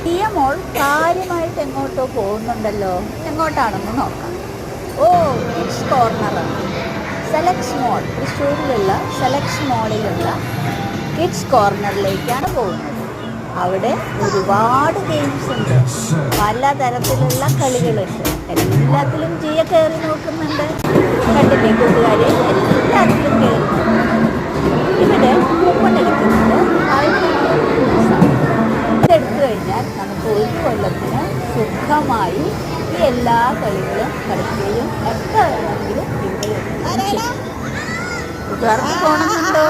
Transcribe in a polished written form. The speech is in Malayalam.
ദിയ മോൾ കാര്യമായിട്ട് എങ്ങോട്ടോ പോകുന്നുണ്ടല്ലോ. എങ്ങോട്ടാണെന്ന് നോക്കാം. ഓ, കിഡ്സ് കോർണറാണ്. സെലക്സ് മോൾ, തൃശ്ശൂരിലുള്ള സെലക്സ് മോളിലുള്ള കിഡ്സ് കോർണറിലേക്കാണ് പോകുന്നത്. അവിടെ ഒരുപാട് ഗെയിംസ് ഉണ്ട്, പലതരത്തിലുള്ള കളികളുണ്ട്. എല്ലാത്തിലും ജിയ കയറി നോക്കുന്നുണ്ട്. കണ്ടില്ലേ കൂട്ടുകാരെ, എല്ലാത്തിലും കയറി നോക്കുന്നുണ്ട്. ഇവിടെ കൂപ്പൺ എടുക്കുന്നത് 1000 ഇതെടുത്തു കഴിഞ്ഞാൽ നമുക്ക് ഒരു കൊല്ലത്തിന് സുഖമായി ഈ എല്ലാ കളികളും കളിക്കുകയും എത്ര വേണമെങ്കിലും ഇവിടെ കൂട്ടുകാർക്ക് പോകണമെന്നുണ്ടോ?